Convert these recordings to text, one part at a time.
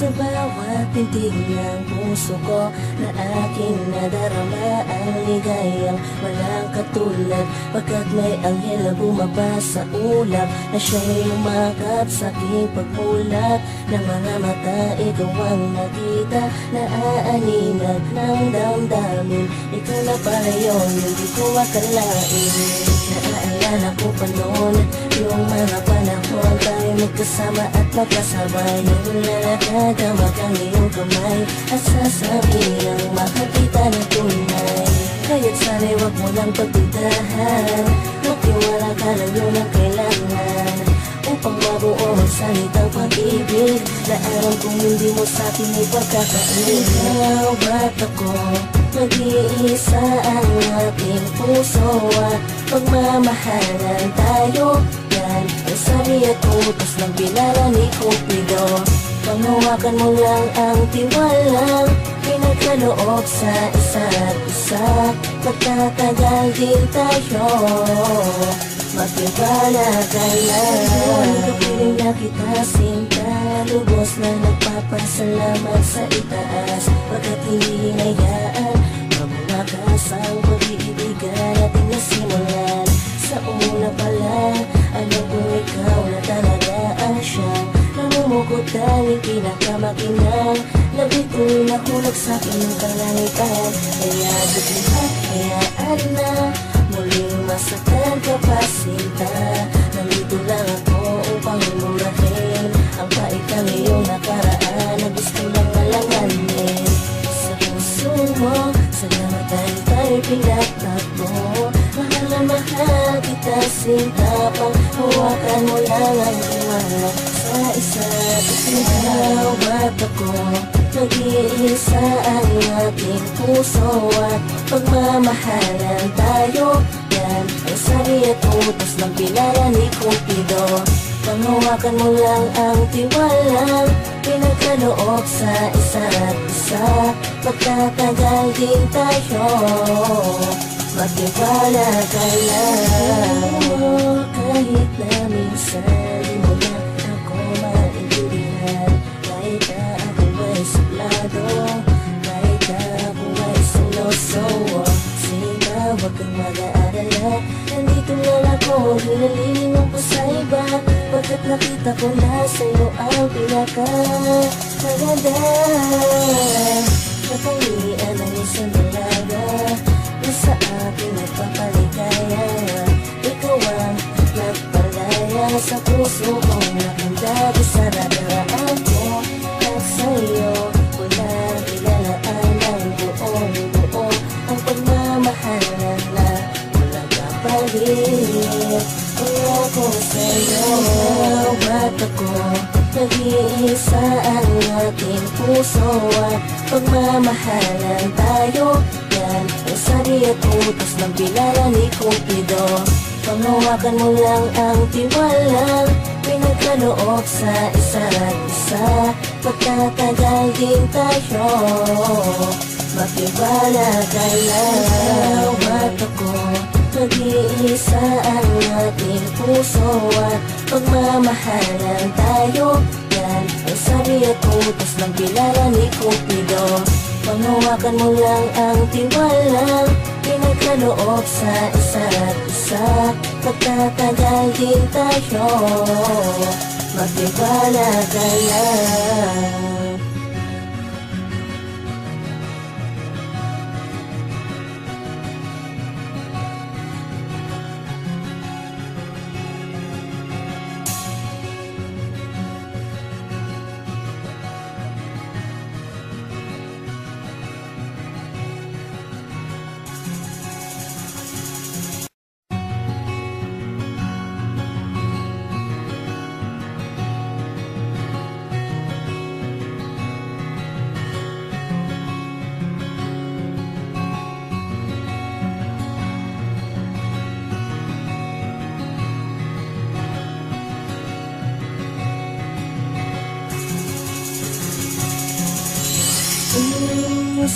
Sa bawat pintig ng puso ko na aking nadarama ang ligayang walang katulad. Pagkat may anghel na bumaba sa ulap na siya'y lumakap sa aking pagmulat. Na mga mata ikaw ang nakita na aaninag ng damdamin. Ikaw na pala yun, hindi ko akalain. Naaalala ko pa noon yung mga panahon tayo magkasama at magkasabay. Yung lalakad kamag ang iyong kamay at sasabihin mahal kita na tunay. Kaya't sana'y wag mo lang pagdudahan, magtiwala ka lang yun ang kailangan upang mabuo ang salitang pag-ibig na alam kong hindi mo sa'kin ipagkakain. Ikaw ba't ako? Mag-iisa ang ating puso at pagmamahalan tayo. Yan ang sabi at utos ng pinala ni Cupido. Panghawakan mo lang ang tiwalang pinagkaloob sa isa't isa. Magtatagal din tayo, magtiwala ka lang. Kapiling na kita sinta, lubos na nagpapasalamat sa itaas. Pagkat hindi hinayaan mabunakas ang pag-iibigan natin nasimulan. Sa una pala, alam ko ikaw na talaga ang siyang namumukot tanging pinakamakinang. Labito'y nakulog sa'kin ng kalangitan. Kaya bigla, hayaan na muling masaktan ka pa sinta. Nandito lang ako upang murahin ang pait ng iyong nakaraan na gusto lang alanganin. Sa puso mo, salamat dahil tayo'y pinagtakbo. Mahal na mahal kita sinta, panghawakan mo lang ang tiwala sa isa't isa. Ba't ako? Nag-iisa ang ating puso at pagmamahalan tayo. Yan ang sabi at utos ng pinala ni Cupido. Panghawakan mo lang ang tiwalang pinagkaloob sa isa't isa. Magtatagal din tayo, magtiwala ka lang. Kahit na minsan di mo na ako maintindihan, kahit na ako ay suplado, kahit na ako ay seloso. Sinta, huwag kang mag-aalala, nandito lang ako, hinalilingan ko sa iba. Pagkat nakita ko na sa'yo ang pinaka-maganda. Katangian ng isang dalaga na sa akin nagpapaligaya. Ikaw ang nagpalaya sa puso kong nakandagi sa nadaraan ko. At sa'yo wala ilalaan ng buong-buo ang pagmamahalan na walang kapalit. Kaya ko sa'yo, ba't ako? Nag-iisa ang ating puso at pagmamahalan tayo. Yan ang sabi at utos ng pinala ni Cupido. Panghawakan mo lang ang tiwalang pinagkaloob sa isa't isa. Magtatagal din tayo, magtiwala ka lang. Ba't ako? Nag-iisa ang ating puso at pagmamahalan tayo. Yan ang sabi at utos ng pinala ni Cupido. Panghawakan mo lang ang tiwalang pinagkaloob sa isa't isa. Magtatagal din tayo, magtiwala ka lang.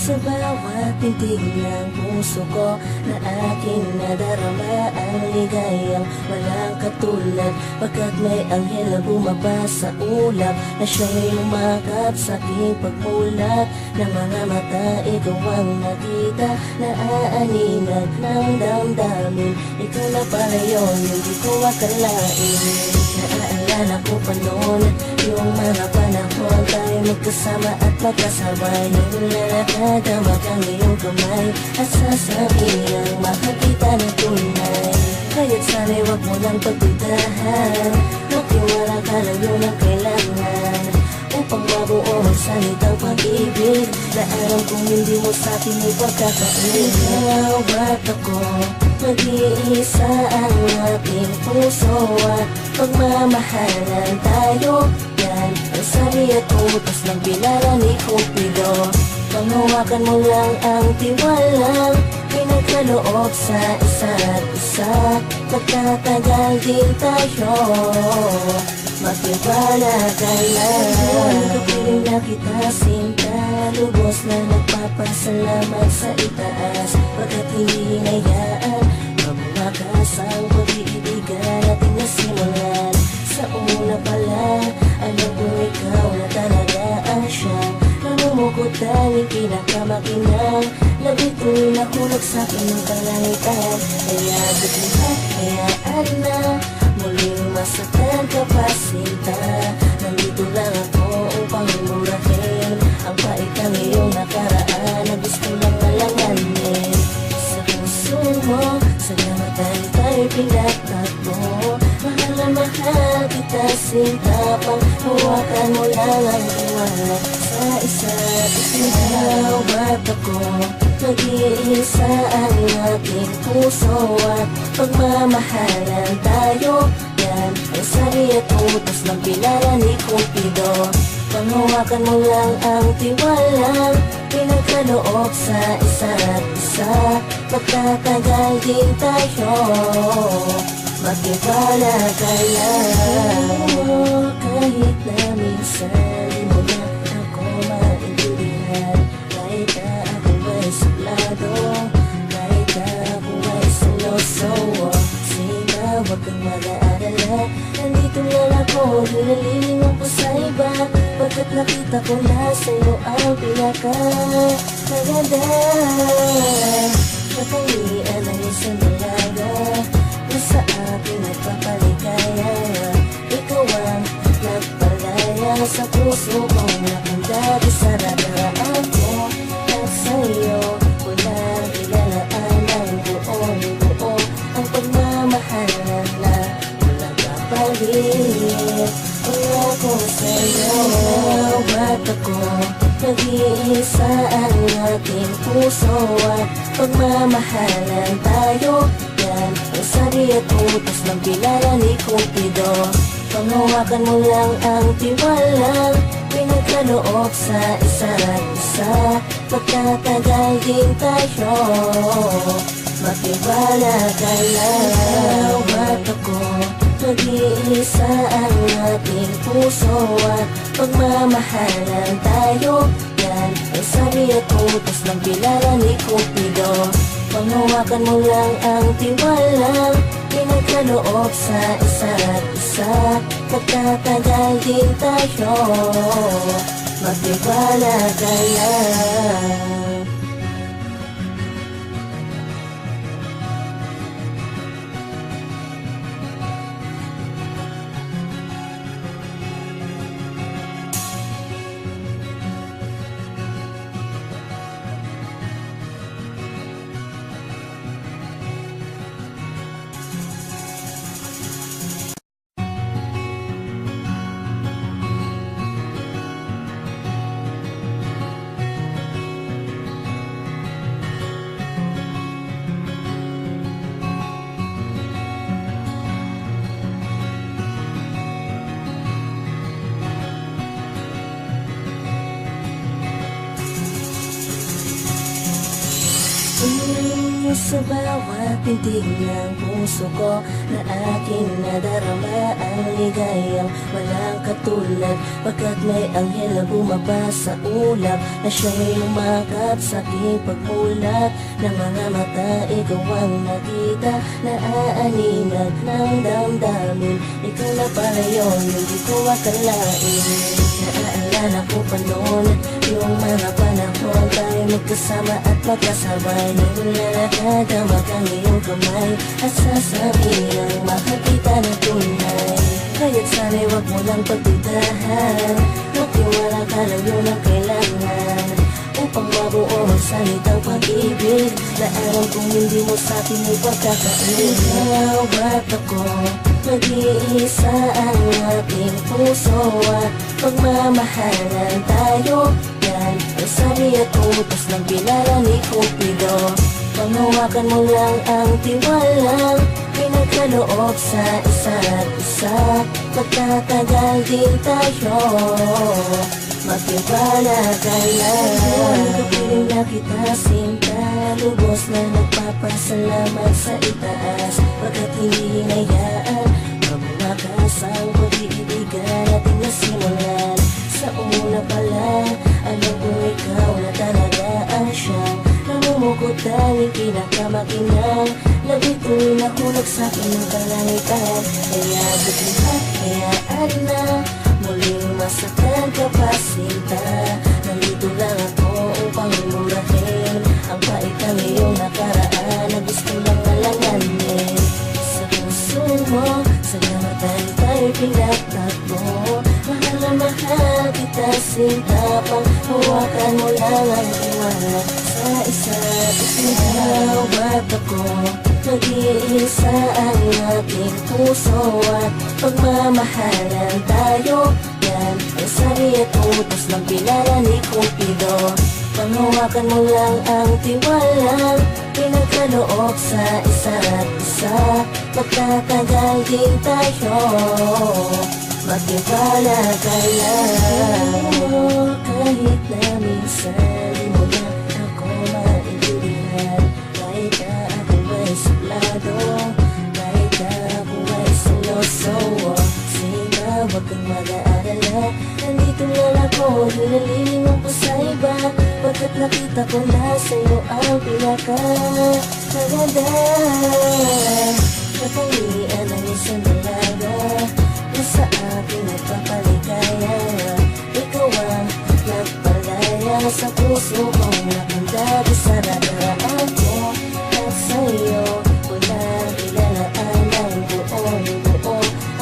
Sa bawat pintig ng puso ko na aking nadarama ang ligayang walang katulad. Pagkat may anghel na bumaba sa ulap na siya'y lumakap sa aking pagmulat. Ng mga mata ikaw ang nakita na aaninag ng damdamin. Ikaw na pala yun, hindi ko akalain. Naaalala ko pa noon yung mga panahon tayo magkasama at magkasabay. Nilalakad ang magang iyong kamay at sasabihang makakita ng tunay. Kaya't sana'y wag mo lang pagdudahan, magtiwala ka lang yun ang kailangan upang mabuo ang salitang pag-ibig na alam kong hindi mo sa'kin ay pagkakain. Ikaw at ako, mag-iisa ang ating puso at pagmamahalan tayo. Yan ang sabi at utos ng binala ni Cupido. Panghawakan mo lang ang tiwalang pinagkaloob sa isa't isa. Magtatagal din tayo, magtiwala ka lang. Kapiling na kita sinta, lubos na nagpapasalamat sa itaas. Pagkat hindi hinayaan mabuwakas ang pag-iibigan natin na simulan. Sa una pala, alam ko ikaw na talaga ang siyang namumukot tanging pinakamakinang. Labito'y nahulog sa'kin ng kalangitan. Kaya lahat, hayaan na muling masaktan ka pa sinta. Nandito lang ako upang murahin ang pait ng iyong nakaraan na gusto lang alanganin. Sa puso mo, salamat dahil tayo'y pinagtatpo. Mahal na mahal kita sinta, panghawakan mo lang ang iwala sa isa't isa. Ikaw at ako, mag-iisa ang ating puso at pagmamahalan tayo. Yan ang sabi at utos ng binala ni Cupido. Panghawakan mo lang ang tiwalang pinagkaloob sa isa't isa. Magtatagal din tayo, magtiwala ka lang. Kahit na minsan di mo na ako maintindihan, kahit na ako ay suplado, kahit na ako ay seloso. Sige, huwag kang mag-aalala, nandito lang ako, nilililingon ko sa iba. Pagkat nakita ko na sa'yo ang pinaka-maganda. Katangian ng isang dalaga na sa akin nagpapaligaya. Ikaw ang nagpalaya sa puso kong nakandati sa nadaraan ko. At sa'yo ko lang ilalaan ang buong-buo ang pagmamahalan na walang kapalit. Wala ko sa'yo, at ako, nag-iisa ang ating puso at pagmamahalan tayo. Yan ang sabi at utos ng binala ni Cupido. Panghawakan mo lang ang tiwalang pinagkaloob sa isa't isa. Magtatagal din tayo, magtiwala ka lang. At ako, mag-iisa ang ating puso at pagmamahalan tayo. Yan ang sabi at utos ng binala ni Cupido. Panghawakan mo lang ang tiwalang pinagkaloob sa isa't isa. Magtatagal din tayo, magtiwala ka lang. Sa bawat pintig ng puso ko na aking nadarama ang ligayang walang katulad. Pagkat may anghel na bumaba sa ulap na siya'y lumakap sa aking pagmulat. Ng mga mata ikaw ang nakita na aaninag ng damdamin. Ikaw na pala yun, hindi ko akalain. Naaalala ko pa noon yung mga panahon tayo magkasama at magkasabay. Nilalakad ang magang iyong kamay at sasabihin mahal kita na tunay. Kaya't sana'y wag mo lang pagdudahan, magtiwala ka lang yun ang kailangan upang mabuo ang salitang pag-ibig na alam kong hindi mo sa'kin ay pagkakain. Ikaw at ako, mag-iisa ang ating puso at pagmamahalan tayo. Yan ang sabi at utos ng pinala ni Cupido. Panghawakan mo lang ang tiwalang pinagkaloob sa isa't isa. Magtatagal din tayo, magtiwala ka lang. Kapiling na kita sinta, lubos na nagpapasalamat sa itaas. Pagkat hindi hinayaan mabumakas ang pag-iibigan natin na simulan. Sa una pala, alam ko ikaw na talaga ang siyang namumukot tanging pinakamakinang. Labito'y nahulog sa'kin ng kalangitan. Kaya bigla't hayaan na muling masaktan ka pa sinta. Nandito lang ako upang murahin ang pait ng iyong nakaraan na gusto lang alanganin. Sa puso mo, salamat dahil tayo'y pinagtakbo. Mahal na mahal kita sinta, panghawakan mo lang ang tiwala sa isa't isa. At ako, nag-iisa ang ating puso at pagmamahalan tayo. Yan ang sabi at utos ng pinala ni Cupido. Panghawakan mo lang ang tiwalang pinagkaloob sa isa't isa. Magtatagal din tayo, magtiwala ka lang. Kahit na minsan di mo na ako maintindihan, kahit na ako ay suplado, kahit na ako ay seloso. Sige, wag kang mag-aalala, nandito lang ako, hinalilingon ko sa iba. Pagkat nakita ko na sa'yo ang pinaka-maganda. Katangian ng isang dalaga na sa akin nagpapaligaya. Ikaw ang nagpalaya sa puso kong nakandado sa nadaraan ko. At sa'yo ko na ilalaan ang buong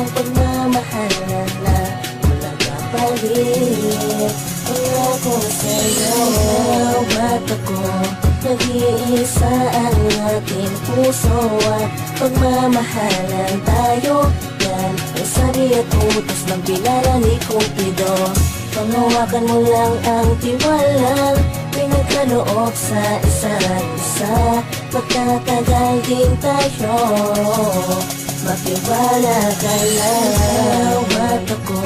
ang pagmamahalan na walang kapalit. Pangako sa'yo, ba't ako nag-iisa ang ating puso at pagmamahalan tayo. Yan ang sabi at utos ng pinala ni Cupido. Panghawakan mo lang ang tiwalang pinagkaloob sa isa't isa. Magtatagal din tayo, magtiwala ka lang. Ba't ako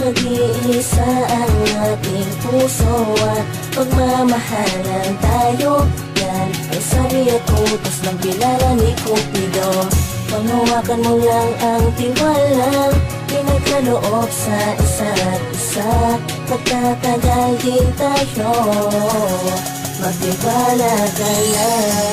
nag-iisa ang ating puso at pagmamahalan tayo. Yan ang sabi at utos ng pinala ni Cupido. Panghawakan mo lang ang tiwalang pinagkaloob sa isa't isa. Magtatagal din tayo, magtiwala ka lang.